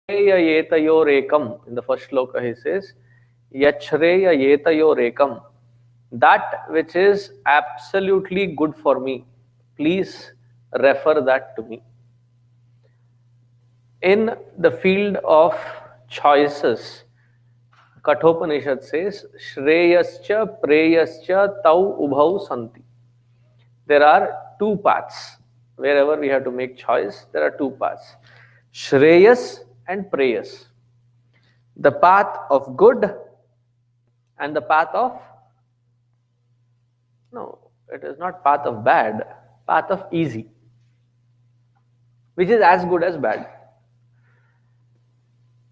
yetayorekam. In the first shloka he says, Yachreya yetayorekam. That which is absolutely good for me, please refer that to me. In the field of choices, Kathopanishad says, Shreyascha Preyascha Tau Ubhau Santi. There are two paths. Wherever we have to make choice, there are two paths. Shreyas and Preyas. The path of good and the path of, no, it is not path of bad, path of easy, which is as good as bad.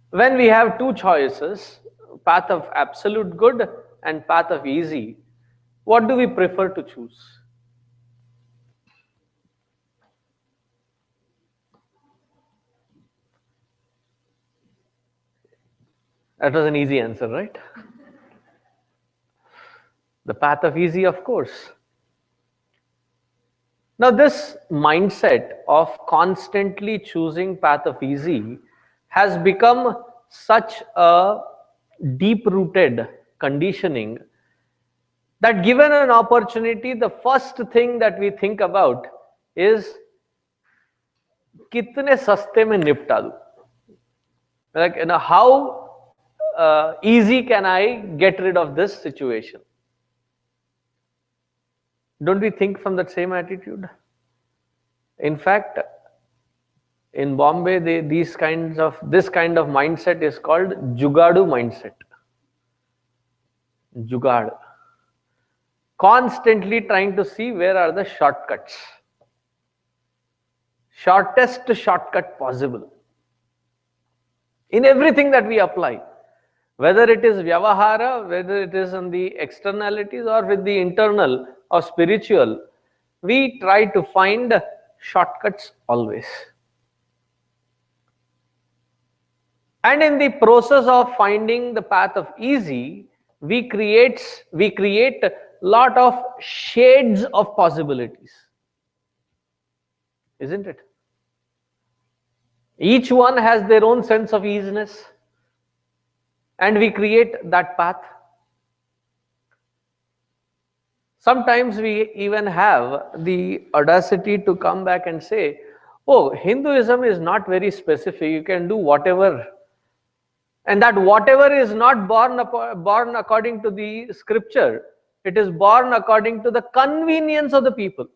When we have two choices, path of absolute good and path of easy, what do we prefer to choose? That was an easy answer, right? The path of easy, of course. Now, this mindset of constantly choosing path of easy has become such a deep-rooted conditioning that given an opportunity, the first thing that we think about is कितने सस्ते में निपटा दूं? Like, how easy can I get rid of this situation? Don't we think from that same attitude? In fact, in Bombay, this kind of mindset is called Jugadu mindset. Jugad. Constantly trying to see where are the shortcuts. Shortest shortcut possible. In everything that we apply. Whether it is vyavahara, whether it is on the externalities or with the internal or spiritual, we try to find shortcuts always. And in the process of finding the path of easy, we create a lot of shades of possibilities. Isn't it? Each one has their own sense of easiness. And we create that path. Sometimes we even have the audacity to come back and say, oh, Hinduism is not very specific, you can do whatever. And that whatever is not born according to the scripture, it is born according to the convenience of the people.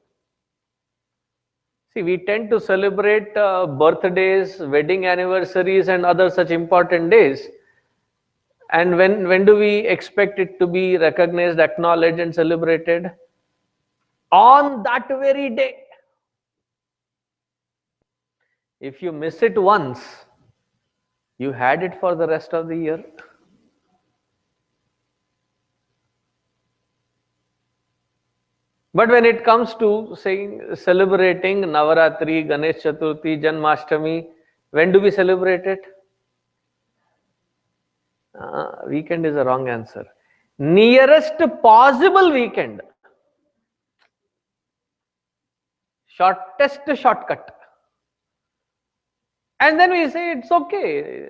See, we tend to celebrate birthdays, wedding anniversaries and other such important days. And when do we expect it to be recognized, acknowledged and celebrated? On that very day. If you miss it once, you had it for the rest of the year. But when it comes to celebrating Navaratri, Ganesh Chaturthi, Janmashtami, when do we celebrate it? Weekend is a wrong answer. Nearest possible weekend. Shortest shortcut. And then we say it's okay.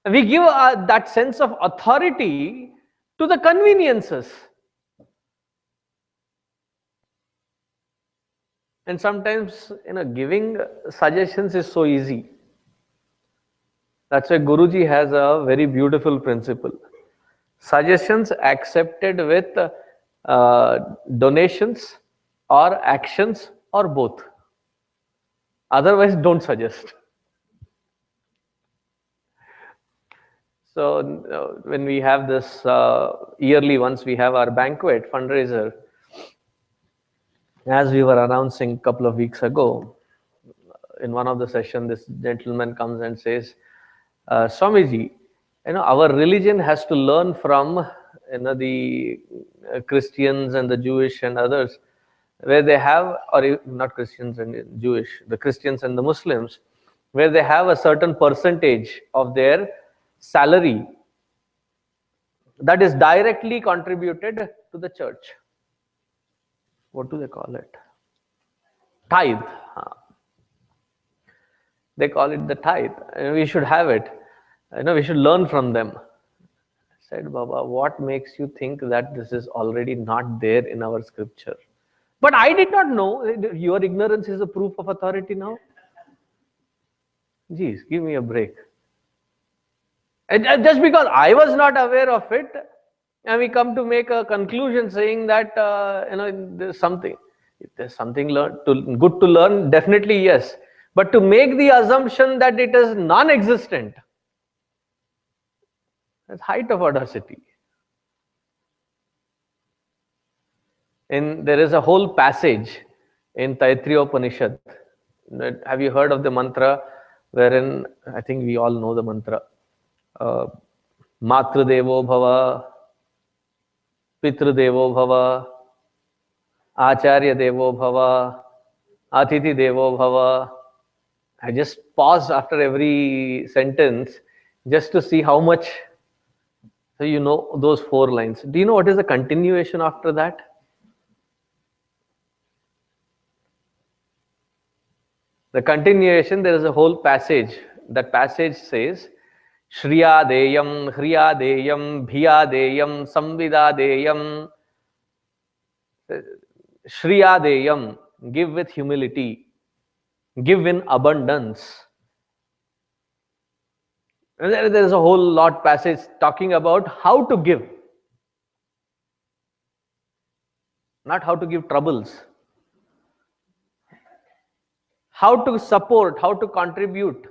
We give that sense of authority to the conveniences. And sometimes, giving suggestions is so easy. That's why Guruji has a very beautiful principle. Suggestions accepted with donations or actions or both. Otherwise, don't suggest. So, when we have this yearly, once we have our banquet fundraiser, as we were announcing a couple of weeks ago, in one of the sessions, this gentleman comes and says, Swamiji, our religion has to learn from the Christians and the Jewish and others, where they have, or not Christians and Jewish, the Christians and the Muslims, where they have a certain percentage of their salary that is directly contributed to the church. What do they call it? Tithe. They call it the tithe. And we should have it. We should learn from them. I said, Baba, what makes you think that this is already not there in our scripture? But I did not know. Your ignorance is a proof of authority now. Geez, give me a break. And just because I was not aware of it, and we come to make a conclusion saying that there's something. If there's something good to learn, definitely yes. But to make the assumption that it is non-existent, that's height of audacity. There is a whole passage in Taittiriya Upanishad. Have you heard of the mantra wherein, I think we all know the mantra, Matra Devo Bhava, Pitra Devo Bhava, Acharya Devo Bhava, Atithi Devo Bhava. I just pause after every sentence just to see how much. So you know those 4 lines. Do you know what is the continuation after that? The continuation, there is a whole passage. That passage says, Shriya Deyam, Hriya Deyam, Bhiya Deyam, Samvida Deyam. Shriya Deyam, give with humility, give in abundance. And there is a whole lot passage talking about how to give, not how to give troubles. How to support, how to contribute.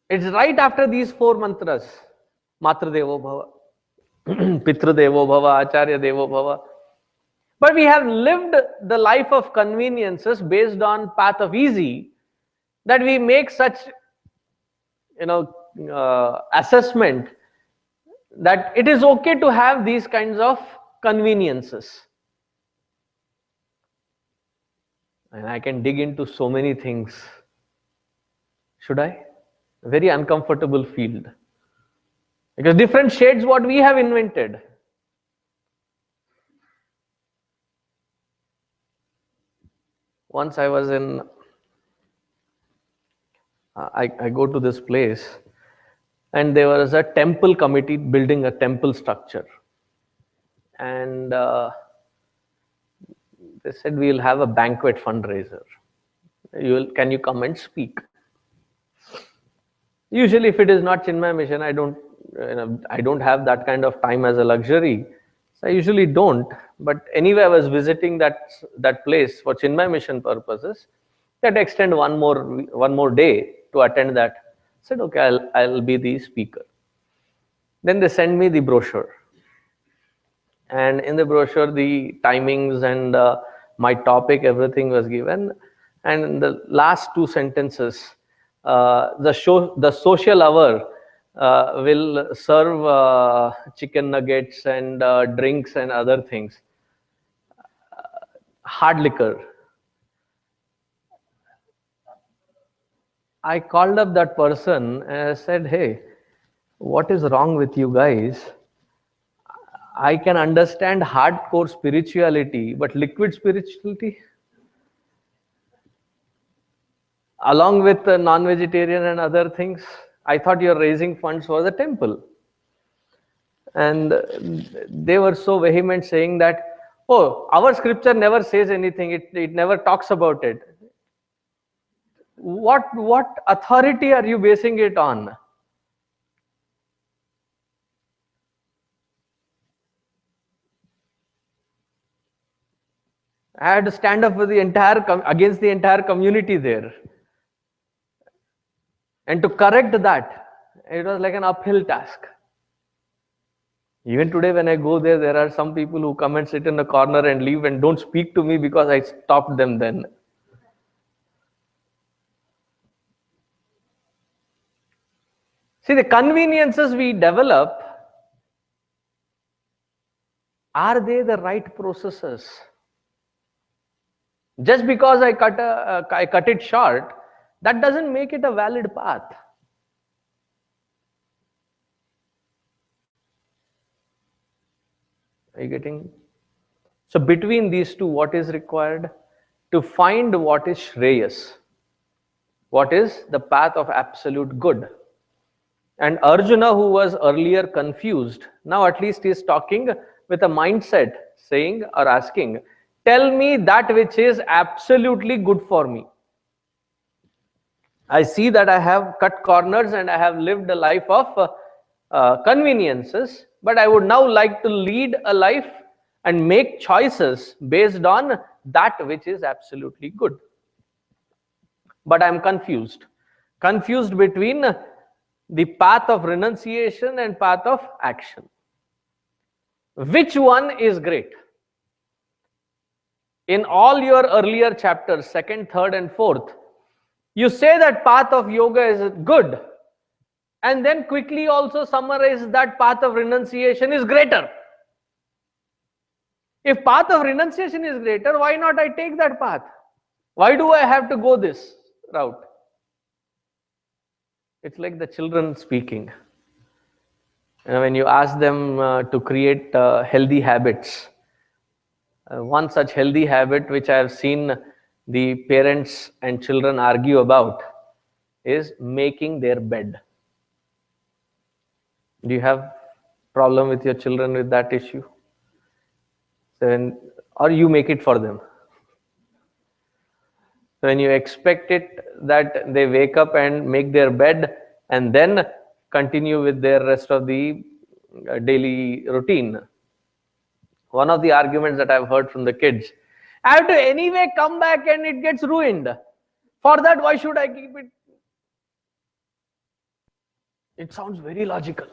It's right after these 4 mantras. Matra Devo Bhava, Pitra Devo Bhava, Acharya Devo Bhava. But we have lived the life of conveniences based on path of easy, that we make such assessment that it is okay to have these kinds of conveniences. And I can dig into so many things. Should I? A very uncomfortable field. Because different shades what we have invented. Once I was in, I go to this place, and there was a temple committee building a temple structure. And they said, we'll have a banquet fundraiser. Can you come and speak? Usually, if it is not Chinmay Mission, I don't have that kind of time as a luxury. So I usually don't. But anyway, I was visiting that place for Chinmay Mission purposes. That extend one more day to attend that. I said, okay, I'll be the speaker. Then they send me the brochure. And in the brochure, the timings and my topic, everything was given. And in the last 2 sentences, the social hour will serve chicken nuggets and drinks and other things. Hard liquor. I called up that person and I said, hey, what is wrong with you guys? I can understand hardcore spirituality, but liquid spirituality? Along with non-vegetarian and other things, I thought you're raising funds for the temple. And they were so vehement saying that, oh, our scripture never says anything, it never talks about it. What authority are you basing it on? I had to stand up for the against the entire community there. And to correct that, it was like an uphill task. Even today when I go there are some people who come and sit in a corner and leave and don't speak to me because I stopped them then. See, the conveniences we develop, are they the right processes? Just because I cut it short, that doesn't make it a valid path. Are you getting? So between these two, what is required? to find what is Shreyas, what is the path of absolute good. And Arjuna, who was earlier confused, now at least is talking with a mindset, saying or asking, tell me that which is absolutely good for me. I see that I have cut corners and I have lived a life of conveniences, but I would now like to lead a life and make choices based on that which is absolutely good. But I'm confused between the path of renunciation and path of action. Which one is great? In all your earlier chapters, second, third, and fourth, you say that path of yoga is good, and then quickly also summarize that path of renunciation is greater. If path of renunciation is greater, why not I take that path? Why do I have to go this route? It's like the children speaking. When you ask them to create healthy habits, one such healthy habit which I have seen the parents and children argue about is making their bed. Do you have problem with your children with that issue? Or you make it for them? So when you expect it that they wake up and make their bed and then continue with their rest of the daily routine. One of the arguments that I've heard from the kids, I have to anyway come back and it gets ruined. For that, why should I keep it? It sounds very logical.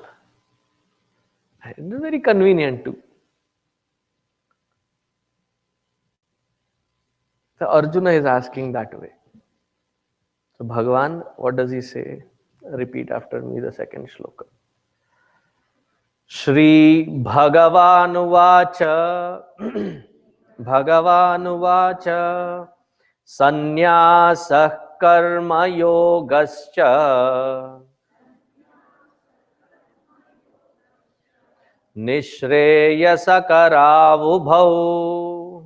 It is very convenient too. So Arjuna is asking that way. So Bhagavan, what does he say? Repeat after me the second shloka. Shri Bhagavan Vacha Sannyasah Karma Yogascha Nishreyasakaravubhau.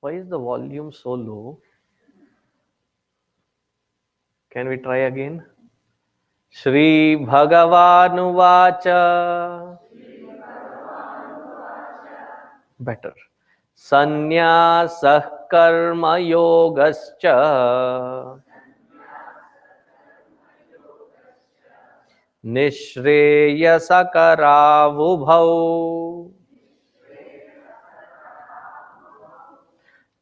Why is the volume so low? Can we try again? Shri Bhagavan Vacha. Better. Sannyasah Karma Yogascha Nishreyasakaravubhau.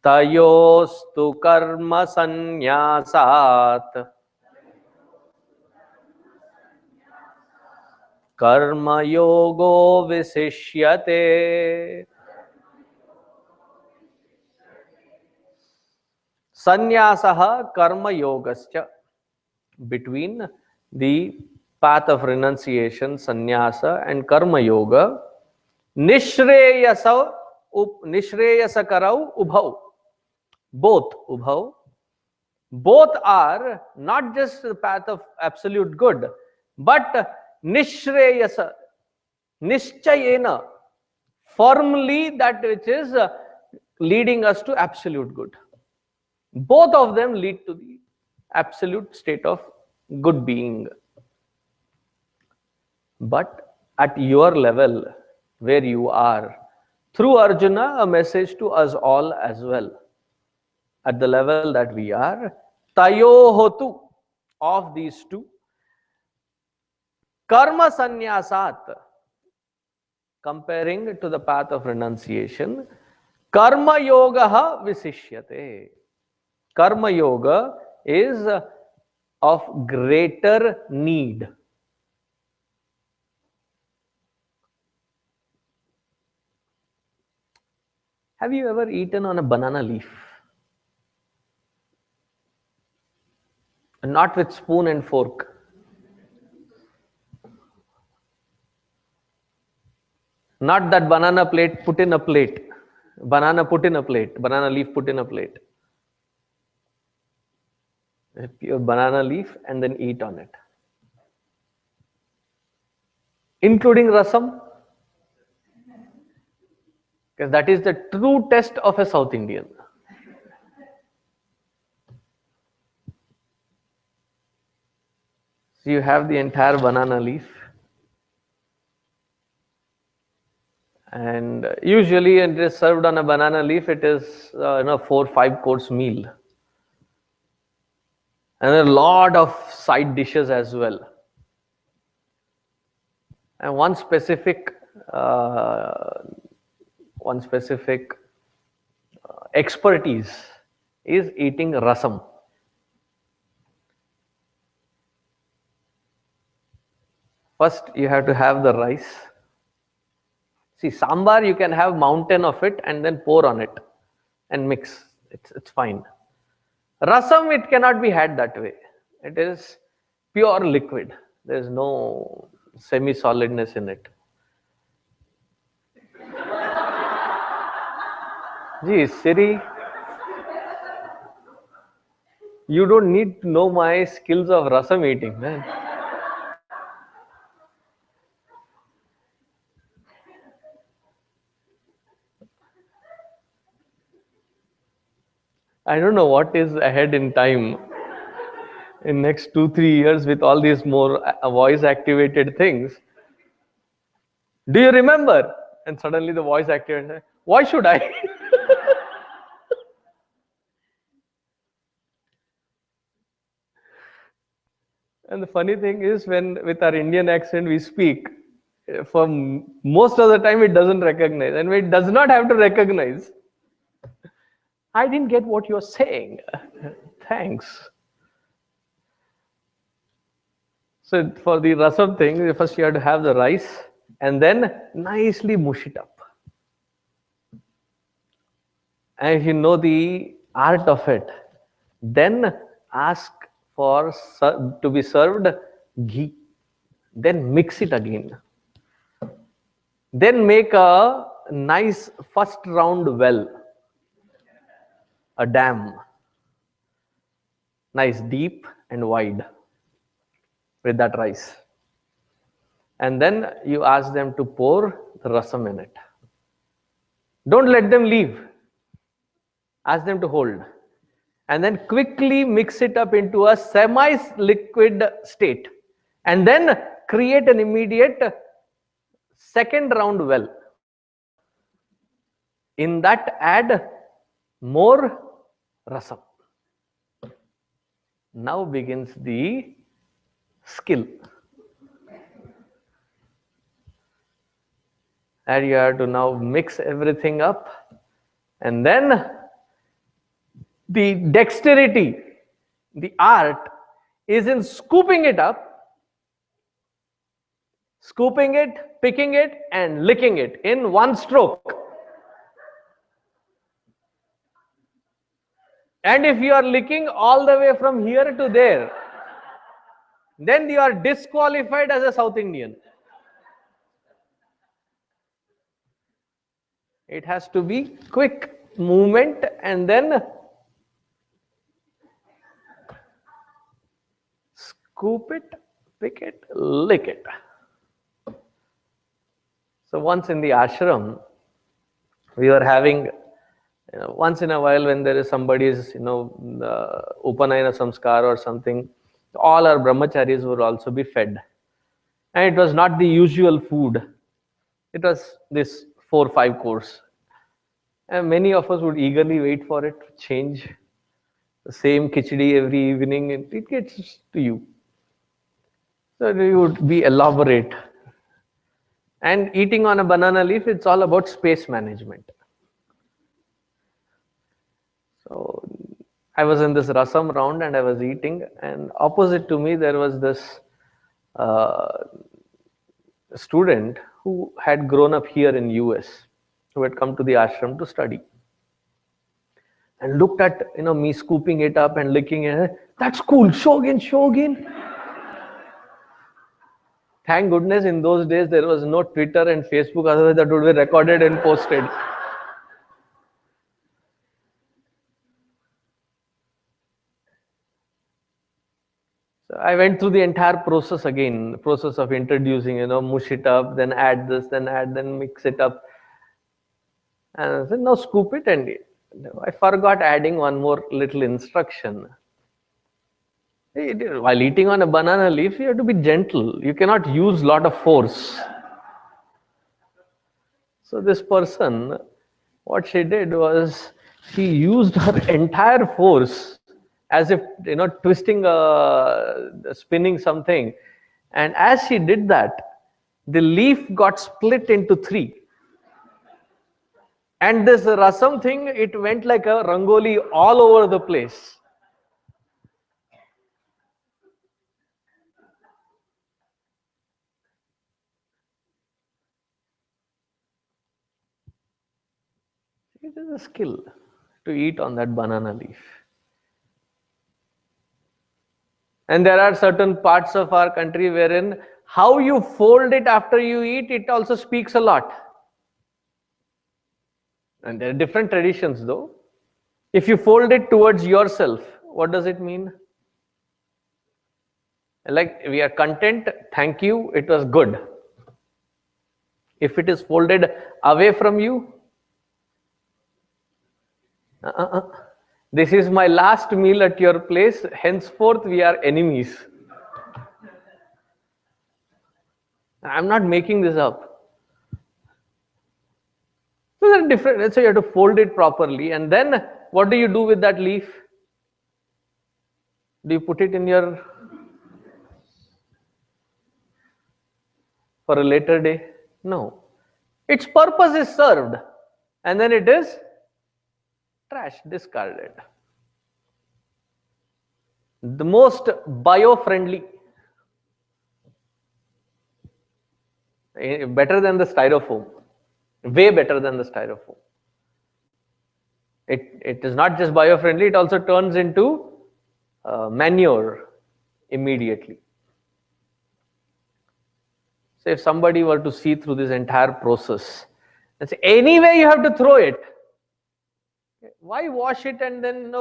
Tayostu karma sannyasat karma yogo visishyate. Sannyasah karma yogascha. Between the path of renunciation, sannyasa, and karma yoga, nishreyasakarav ubhau. Both are not just the path of absolute good, but nishreyasa, nischayena, firmly that which is leading us to absolute good. Both of them lead to the absolute state of good being. But at your level, where you are, through Arjuna, a message to us all as well. At the level that we are, tayohotu, of these two, karma sannyasat, comparing to the path of renunciation, karma yoga visishyate. Karma yoga is of greater need. Have you ever eaten on a banana leaf? Not with spoon and fork. Not that banana plate put in a plate. Banana put in a plate. Banana leaf put in a plate. A pure banana leaf and then eat on it. Including rasam. because that is the true test of a South Indian. So you have the entire banana leaf, and usually it is served on a banana leaf. It is 4-5 course meal, and a lot of side dishes as well. And uh, one specific expertise is eating rasam. First, you have to have the rice. See, sambar, you can have mountain of it and then pour on it and mix. It's fine. Rasam, it cannot be had that way. It is pure liquid. There is no semi-solidness in it. Gee, Siri, you don't need to know my skills of rasam eating, man. I don't know what is ahead in time in next 2-3 years with all these more voice activated things. Do you remember? And suddenly the voice activated. Why should I? And the funny thing is, when with our Indian accent we speak, for most of the time it doesn't recognize, and it does not have to recognize. I didn't get what you're saying. Thanks. So for the rasam thing, first you have to have the rice and then nicely mush it up. And if you know the art of it, then ask for to be served ghee. Then mix it again. Then make a nice first round well, a dam, nice deep and wide with that rice. And then you ask them to pour the rasam in it. Don't let them leave. Ask them to hold. And then quickly mix it up into a semi-liquid state. And then create an immediate second round well. In that, add more rasam. Now begins the skill. And you have to now mix everything up, and then the dexterity, the art is in scooping it up, scooping it, picking it, and licking it in one stroke. And if you are licking all the way from here to there, then you are disqualified as a South Indian. It has to be quick movement and then scoop it, pick it, lick it. So once in the ashram, we were having, once in a while when there is somebody's, the Upanayana Samskar or something, all our brahmacharis would also be fed. And it was not the usual food. It was this 4-5 course. And many of us would eagerly wait for it to change. The same khichdi every evening, it gets to you. So you would be elaborate. And eating on a banana leaf, it's all about space management. So I was in this rasam round and I was eating, and opposite to me there was this student who had grown up here in US, who had come to the ashram to study, and looked at me scooping it up and licking it. That's cool, show again, show again. Thank goodness in those days there was no Twitter and Facebook, otherwise that would be recorded and posted. So I went through the entire process again, process of introducing, mush it up, then add this, then add, then mix it up. And I said, now scoop it and eat. I forgot adding one more little instruction. While eating on a banana leaf, you have to be gentle. You cannot use a lot of force. So this person, what she did was she used her entire force as if, twisting, spinning something. And as she did that, the leaf got split into three. And this rasam thing, it went like a rangoli all over the place. It is a skill to eat on that banana leaf. And there are certain parts of our country wherein how you fold it after you eat, it also speaks a lot. And there are different traditions though. If you fold it towards yourself, what does it mean? Like, we are content, thank you, it was good. If it is folded away from you, this is my last meal at your place, henceforth we are enemies. I'm not making this up. So there are different, so you have to fold it properly, and then what do you do with that leaf? Do you put it in your for a later day? No. Its purpose is served, and then it is trash, discarded. The most bio-friendly, better than the styrofoam, way better than the styrofoam. It is not just bio-friendly, it also turns into manure immediately. So if somebody were to see through this entire process and say, anyway you have to throw it, why wash it and then,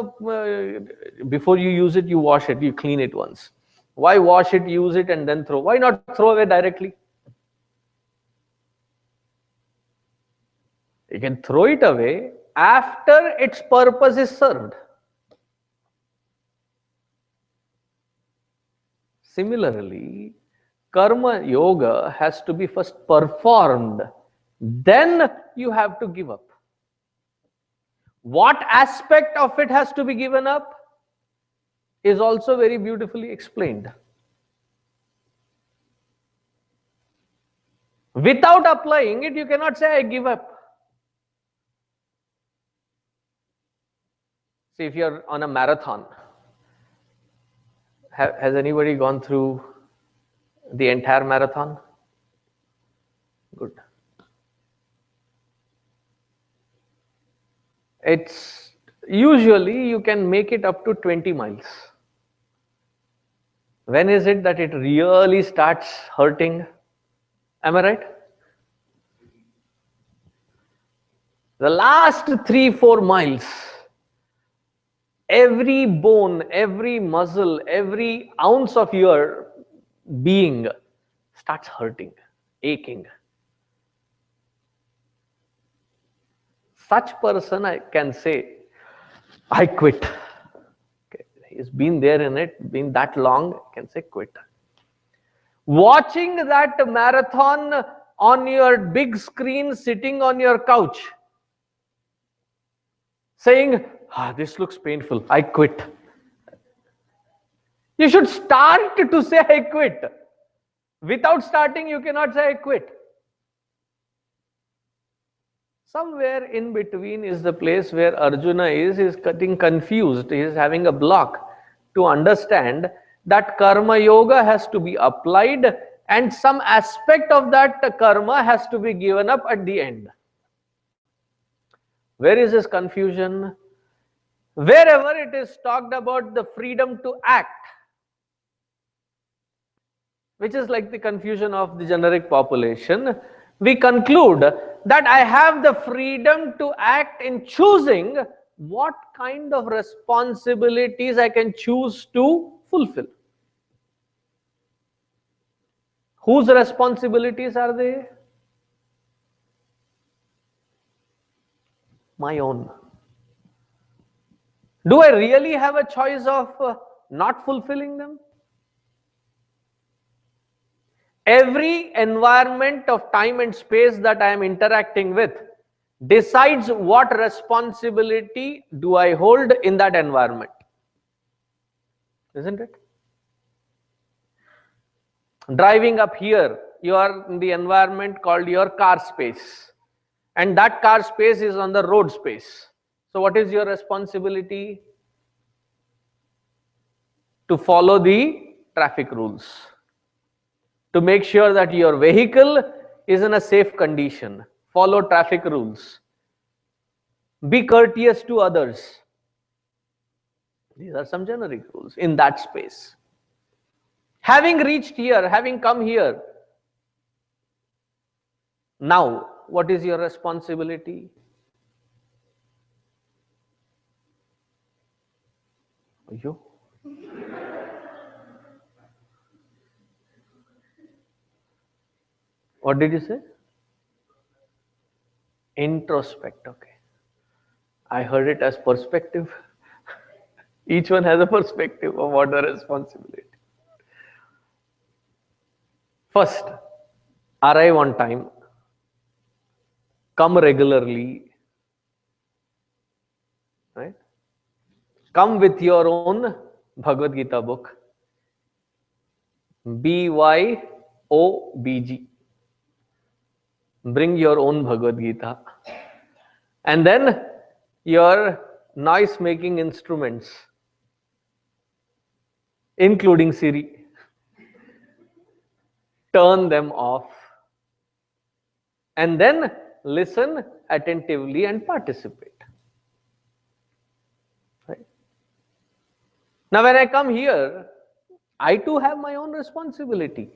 before you use it, you wash it, you clean it once. Why wash it, use it, and then throw? Why not throw away directly? You can throw it away after its purpose is served. Similarly, karma yoga has to be first performed, then you have to give up. What aspect of it has to be given up is also very beautifully explained. Without applying it, you cannot say, I give up. See, if you're on a marathon, has anybody gone through the entire marathon? Good. It's usually you can make it up to 20 miles. When is it that it really starts hurting? Am I right? The last 3-4 miles, every bone, every muscle, every ounce of your being starts hurting, aching. Such person, I can say, I quit. Okay. He's been there in it, been that long, I can say quit. Watching that marathon on your big screen, sitting on your couch, saying, this looks painful, I quit. You should start to say, I quit. Without starting, you cannot say, I quit. Somewhere in between is the place where Arjuna is getting confused, he is having a block to understand that karma yoga has to be applied and some aspect of that karma has to be given up at the end. Where is this confusion? Wherever it is talked about the freedom to act, which is like the confusion of the generic population, we conclude that I have the freedom to act in choosing what kind of responsibilities I can choose to fulfill. Whose responsibilities are they? my own? Do I really have a choice of not fulfilling them? Every environment of time and space that I am interacting with decides what responsibility do I hold in that environment. Isn't it? Driving up here, you are in the environment called your car space, and that car space is on the road space. So what is your responsibility? To follow the traffic rules, to make sure that your vehicle is in a safe condition, follow traffic rules, be courteous to others. These are some generic rules in that space. Having reached here, having come here, now what is your responsibility? You? What did you say? Introspect. Okay. I heard it as perspective. Each one has a perspective of what the responsibility. First, arrive on time, come regularly, right? Come with your own Bhagavad Gita book, BYOBG. Bring your own Bhagavad Gita. And then your noise making instruments, including Siri, turn them off. And then listen attentively and participate. Right? Now, when I come here, I too have my own responsibility.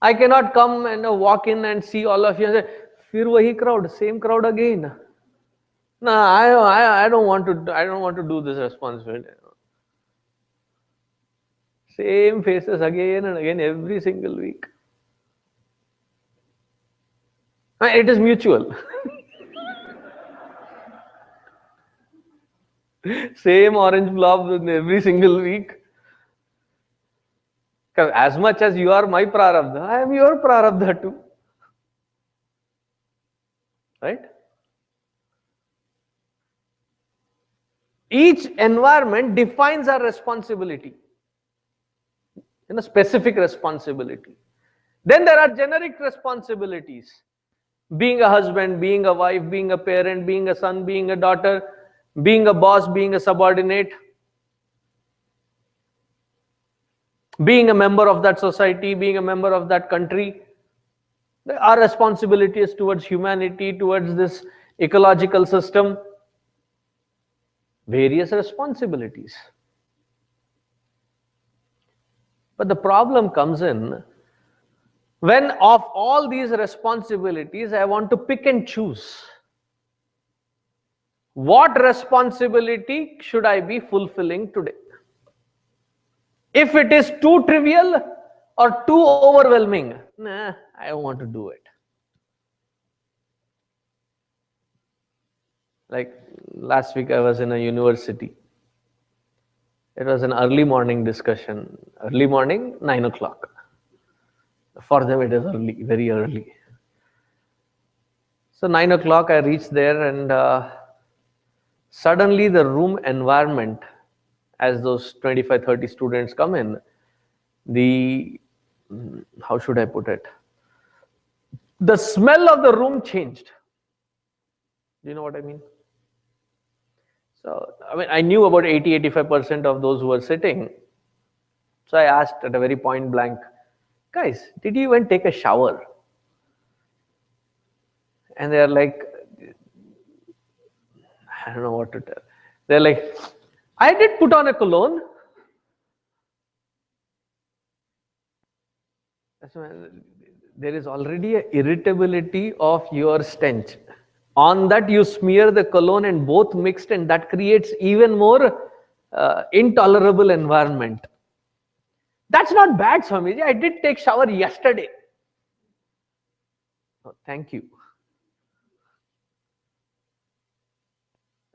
I cannot come and walk in and see all of you and say, "Fir wahi crowd, same crowd again." No, I don't want to. I don't want to do this responsibility. Same faces again and again every single week. It is mutual. Same orange blobs every single week. As much as you are my prarabdha, I am your prarabdha too. Right? Each environment defines our responsibility. In a specific responsibility. Then there are generic responsibilities. Being a husband, being a wife, being a parent, being a son, being a daughter, being a boss, being a subordinate, being a member of that society, being a member of that country. Our responsibility is towards humanity, towards this ecological system. Various responsibilities. But the problem comes in when of all these responsibilities, I want to pick and choose. What responsibility should I be fulfilling today? If it is too trivial or too overwhelming, nah, I don't want to do it. Like last week I was in a university. It was an early morning discussion. Early morning, 9 o'clock. For them it is early, very early. So 9 o'clock I reached there, and suddenly the room environment, as those 25-30 students come in, how should I put it? The smell of the room changed. Do you know what I mean? So, I knew about 80-85% of those who were sitting. So I asked at a very point blank, "Guys, did you even take a shower?" And they're like, I don't know what to tell. They're like, "I did put on a cologne." There is already an irritability of your stench. On that you smear the cologne and both mixed, and that creates even more intolerable environment. That's not bad, Swamiji. I did take shower yesterday. Oh, thank you.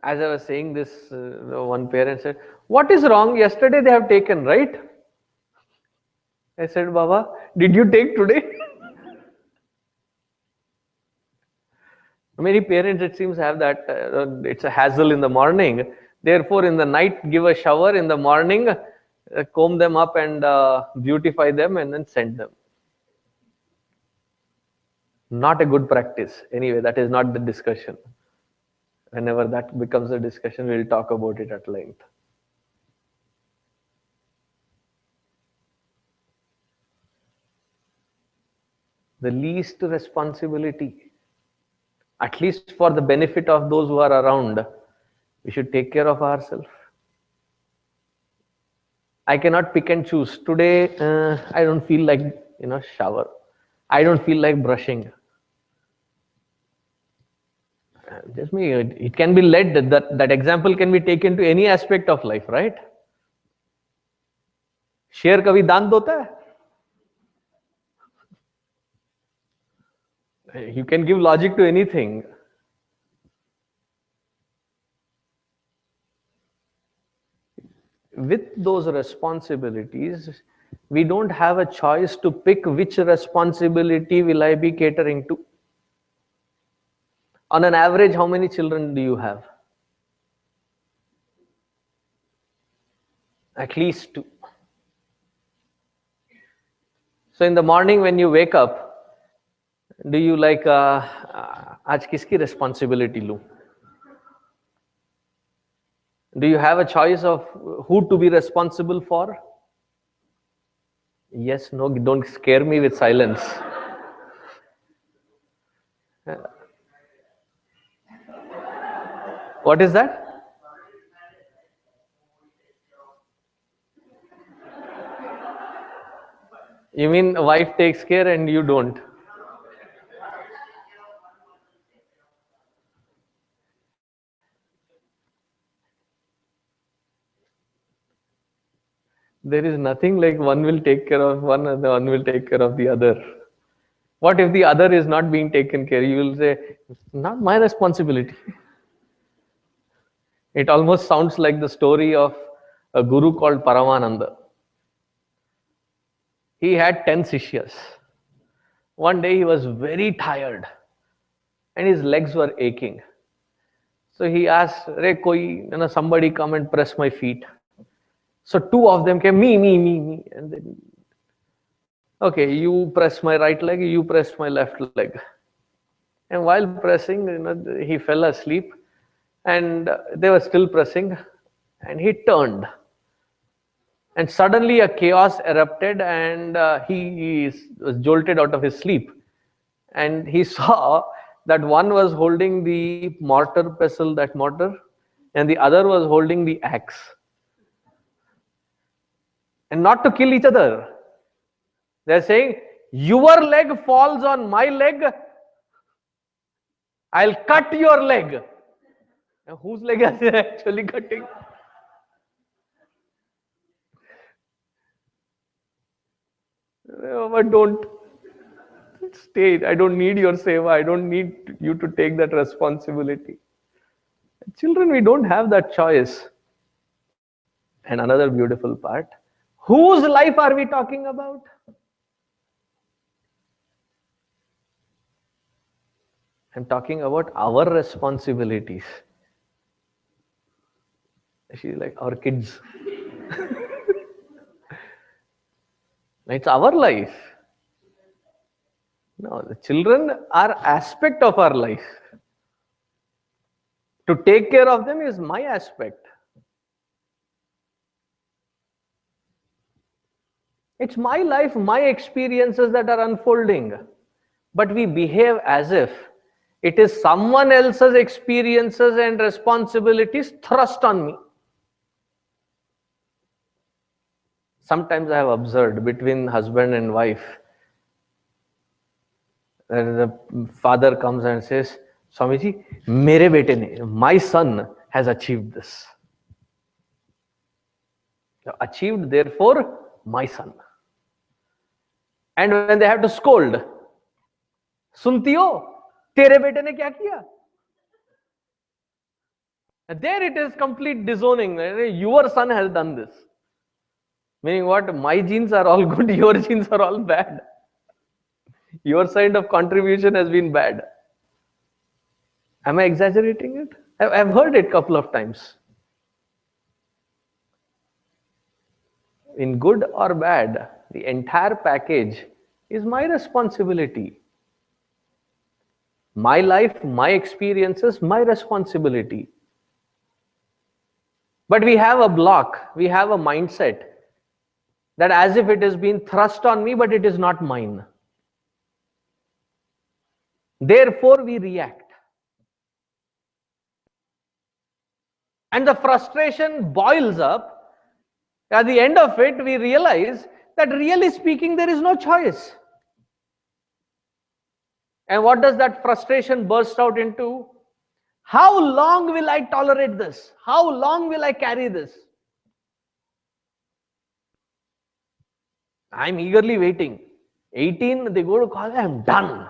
As I was saying this, one parent said, "What is wrong? Yesterday they have taken, right?" I said, "Baba, did you take today?" Many parents, it seems, have that. It's a hassle in the morning. Therefore, in the night, give a shower. In the morning, comb them up and beautify them, and then send them. Not a good practice. Anyway, that is not the discussion. Whenever that becomes a discussion, we'll talk about it at length. The least responsibility, at least for the benefit of those who are around, we should take care of ourselves. I cannot pick and choose. Today, I don't feel like shower. I don't feel like brushing. Just me. It can be led. That example can be taken to any aspect of life, right? शेर कभी दान देता है? You can give logic to anything. With those responsibilities, we don't have a choice to pick which responsibility will I be catering to. On an average, how many children do you have? At least two. So in the morning when you wake up, do you like, आज किसकी responsibility लूं? Do you have a choice of who to be responsible for? Yes, no, don't scare me with silence. What is that? You mean a wife takes care and you don't? There is nothing like one will take care of one and the one will take care of the other. What if the other is not being taken care? You will say, not my responsibility. It almost sounds like the story of a guru called Paramananda. He had 10 sishyas. One day he was very tired and his legs were aching. So he asked, somebody come and press my feet. So two of them came, me. And then, okay, you press my right leg, you press my left leg. And while pressing, he fell asleep and they were still pressing and he turned. And suddenly a chaos erupted and he was jolted out of his sleep. And he saw that one was holding the mortar pestle, that mortar, and the other was holding the axe. And not to kill each other. They're saying, your leg falls on my leg, I'll cut your leg. Now, whose leg are they actually cutting? But don't stay. I don't need your seva. I don't need you to take that responsibility. Children, we don't have that choice. And another beautiful part, whose life are we talking about? I'm talking about our responsibilities. She's like, our kids. It's our life. No, the children are aspect of our life. To take care of them is my aspect. It's my life, my experiences that are unfolding. But we behave as if it is someone else's experiences and responsibilities thrust on me. Sometimes I have observed between husband and wife, the father comes and says, Swamiji, mere bete ne, my son has achieved this. Achieved, therefore, my son. And when they have to scold, सुनती हो तेरे बेटे ने क्या किया? And there it is complete disowning. Your son has done this. Meaning what? My genes are all good, your genes are all bad. Your side of contribution has been bad. Am I exaggerating it? I've heard it a couple of times. In good or bad, the entire package is my responsibility. My life, my experiences, my responsibility. But we have a block, we have a mindset that as if it has been thrust on me, but it is not mine. Therefore, we react. And the frustration boils up. At the end of it, we realize that really speaking, there is no choice. And what does that frustration burst out into? How long will I tolerate this? How long will I carry this? I'm eagerly waiting. 18, they go to college, I'm done.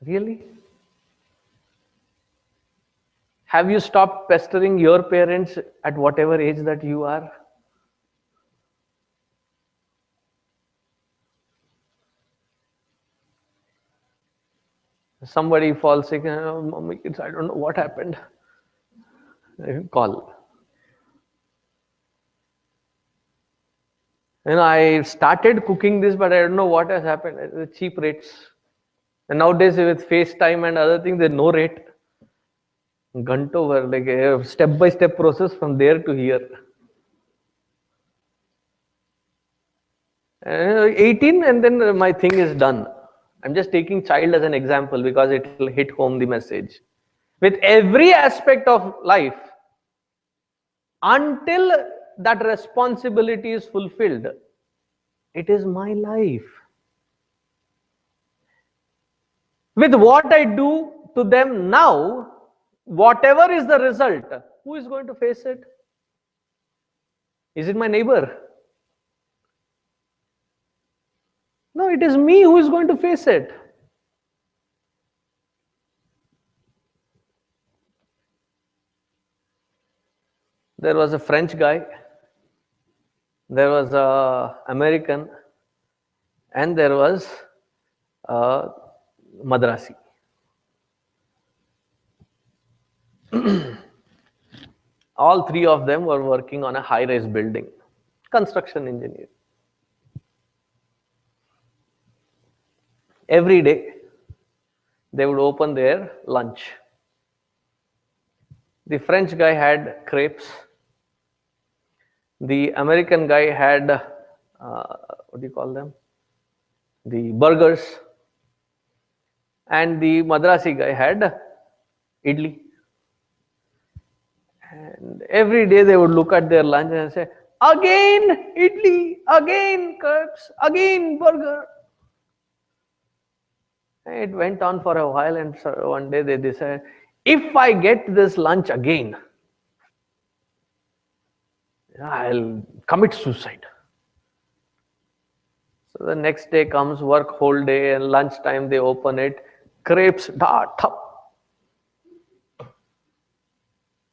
Really? Have you stopped pestering your parents at whatever age that you are? Somebody falls sick, Mommy, kids, I don't know what happened. Call. I started cooking this, but I don't know what has happened. Cheap rates. And nowadays with FaceTime and other things, there's no rate. Ganto were like a step-by-step process from there to here. 18 and then my thing is done. I'm just taking child as an example because it will hit home the message. With every aspect of life, until that responsibility is fulfilled, it is my life. With what I do to them now, whatever is the result, who is going to face it? Is it my neighbor? No, it is me who is going to face it. There was a French guy, there was a American, and there was a Madrasi. All three of them were working on a high-rise building, construction engineer. Every day, they would open their lunch. The French guy had crepes. The American guy had, what do you call them? The burgers. And the Madrasi guy had idli. And every day they would look at their lunch and say, again idli, again crepes, again burger. And it went on for a while, and so one day they decided, if I get this lunch again, I'll commit suicide. So the next day comes, work whole day, and lunchtime they open it, crepes, thap.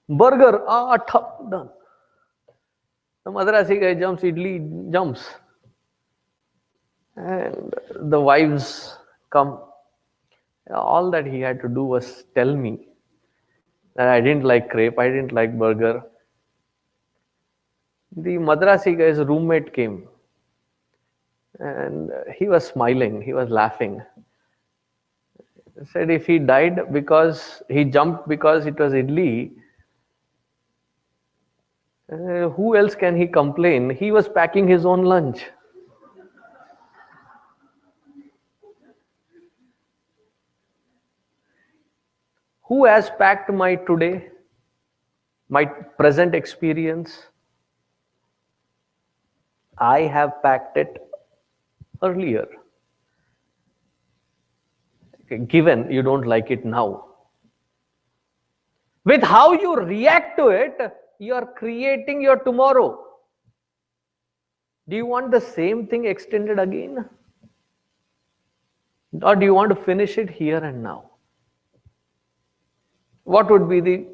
Burger, thap, done. The Madrasi guy jumps, idli jumps. And the wives come. All that he had to do was tell me that I didn't like crepe, I didn't like burger. The Madrasi guy's roommate came and he was smiling, he was laughing. He said if he died because he jumped because it was idli, who else can he complain? He was packing his own lunch. Who has packed my today, my present experience? I have packed it earlier. Given you don't like it now. With how you react to it, you are creating your tomorrow. Do you want the same thing extended again? Or do you want to finish it here and now? what would be the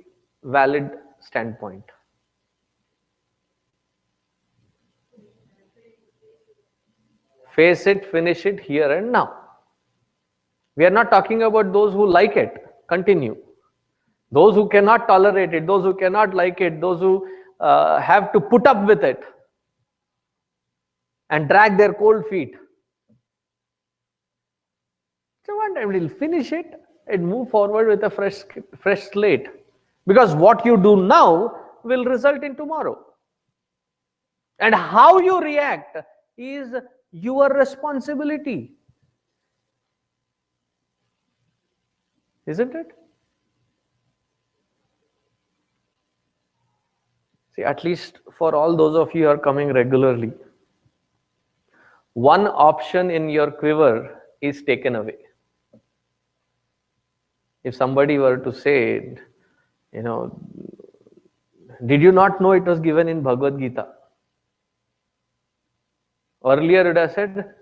valid standpoint? Face it, finish it here and now. We are not talking about those who like it, continue. Those who cannot tolerate it, those who cannot like it, those who have to put up with it and drag their cold feet. So one time we'll finish it and move forward with a fresh slate. Because what you do now will result in tomorrow. And how you react is your responsibility. Isn't it? See, at least for all those of you who are coming regularly, one option in your quiver is taken away. If somebody were to say, did you not know it was given in Bhagavad Gita? Earlier it would have said,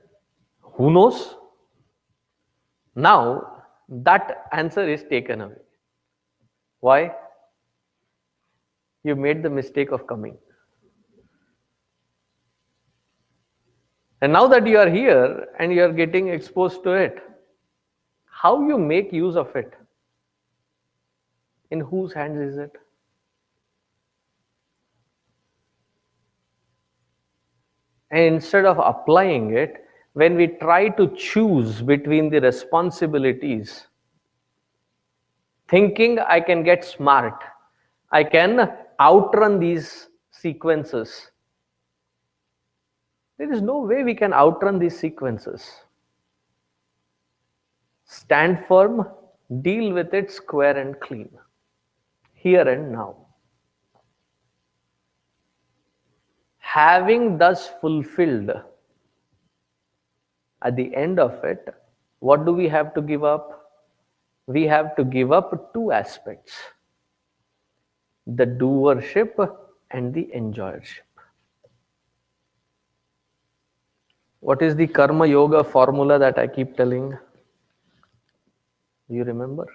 who knows? Now that answer is taken away. Why? You made the mistake of coming. And now that you are here and you are getting exposed to it, how you make use of it? In whose hands is it? And instead of applying it, when we try to choose between the responsibilities, thinking I can get smart, I can outrun these sequences. There is no way we can outrun these sequences. Stand firm, deal with it square and clean, here and now. Having thus fulfilled, at the end of it, what do we have to give up? We have to give up two aspects: the doership and the enjoyership. What is the karma yoga formula that I keep telling? Do you remember?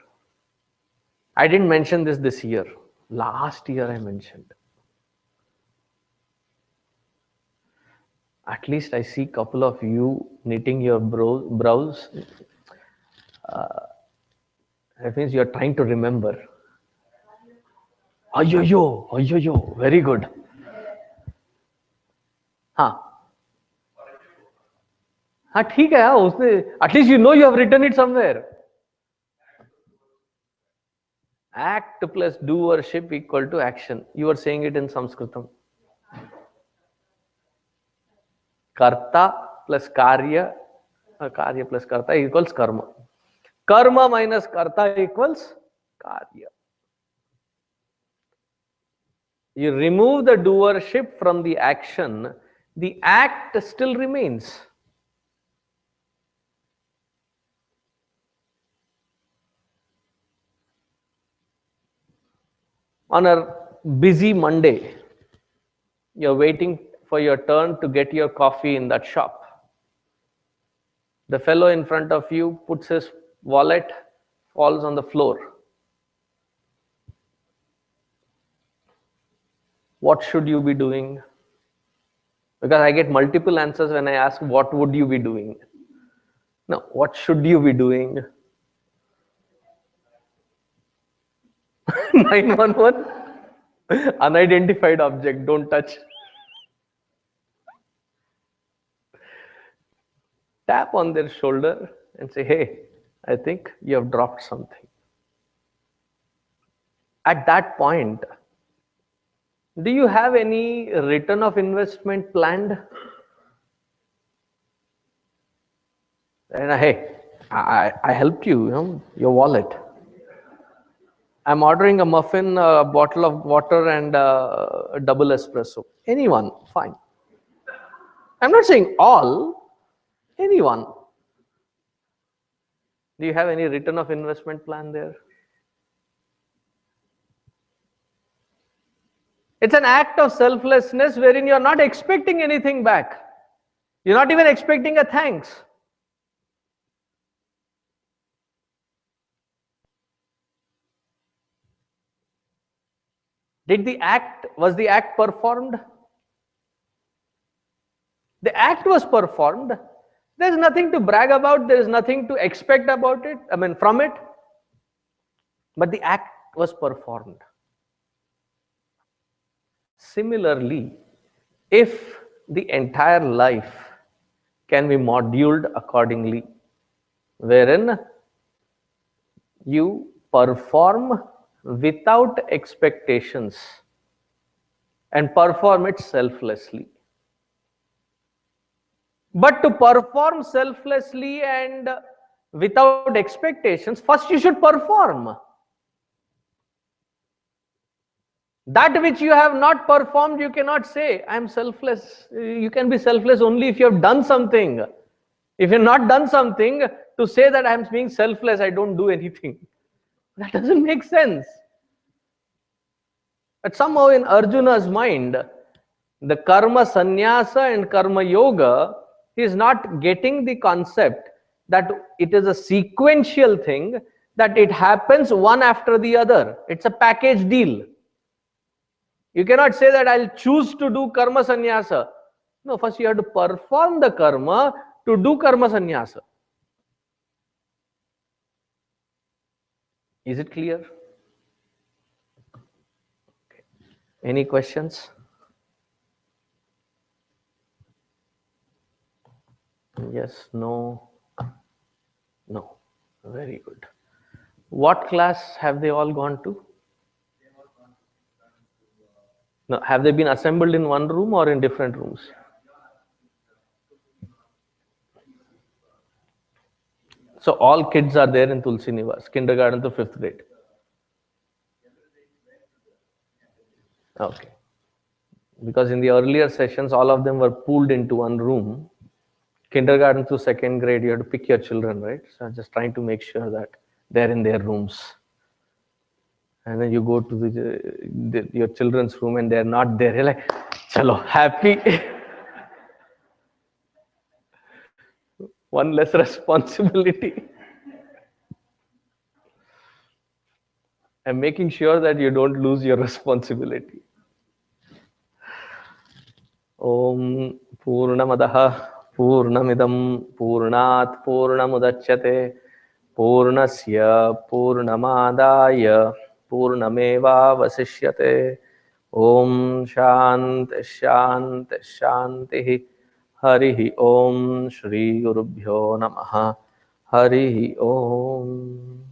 I didn't mention this year. Last year I mentioned. At least I see a couple of you knitting your brows. That means you are trying to remember. Ayo, very good. हाँ ठीक है, उसने at least you know you have written it somewhere. Act plus doership equal to action. You are saying it in Sanskritam. Karta plus karya plus karta equals karma. Karma minus karta equals karya. You remove the doership from the action, the act still remains. On a busy Monday, you're waiting for your turn to get your coffee in that shop. The fellow in front of you puts his wallet, falls on the floor. What should you be doing? Because I get multiple answers when I ask, what would you be doing? No, what should you be doing? 911, unidentified object, don't touch. Tap on their shoulder and say, hey, I think you have dropped something. At that point, do you have any return of investment planned? And hey, I helped you, your wallet. I'm ordering a muffin, a bottle of water, and a double espresso. Anyone, fine. I'm not saying all, anyone. Do you have any return of investment plan there? It's an act of selflessness wherein you're not expecting anything back. You're not even expecting a thanks. Was the act performed? The act was performed. There's nothing to brag about. There is nothing to expect about it. I mean, from it. But the act was performed. Similarly, if the entire life can be moduled accordingly, wherein you perform without expectations and perform it selflessly. But to perform selflessly and without expectations, first you should perform. That which you have not performed, you cannot say, I am selfless. You can be selfless only if you have done something. If you have not done something, to say that I am being selfless, I don't do anything. That doesn't make sense. But somehow in Arjuna's mind, the karma sannyasa and karma yoga, he is not getting the concept that it is a sequential thing, that it happens one after the other. It's a package deal. You cannot say that I'll choose to do karma sannyasa. No, first you have to perform the karma to do karma sannyasa. Is it clear? Okay. Any questions? Yes, no, no. Very good. What class have they all gone to? No, have they been assembled in one room or in different rooms? So all kids are there in Tulsi Nivas, kindergarten to 5th grade. Okay. Because in the earlier sessions, all of them were pooled into one room. Kindergarten to 2nd grade, you have to pick your children, right? So I'm just trying to make sure that they're in their rooms. And then you go to your children's room and they're not there. You're like, chalo, happy. One less responsibility. I'm making sure that you don't lose your responsibility. Om Purnamadaha Purnamidam Purnat Purnamudachyate Purnasya Purnamadaya Purnameva Vasishyate. Om Shanti Shanti Shanti. Harihi Om Shri Gurubhyo Namaha. Harihi Om.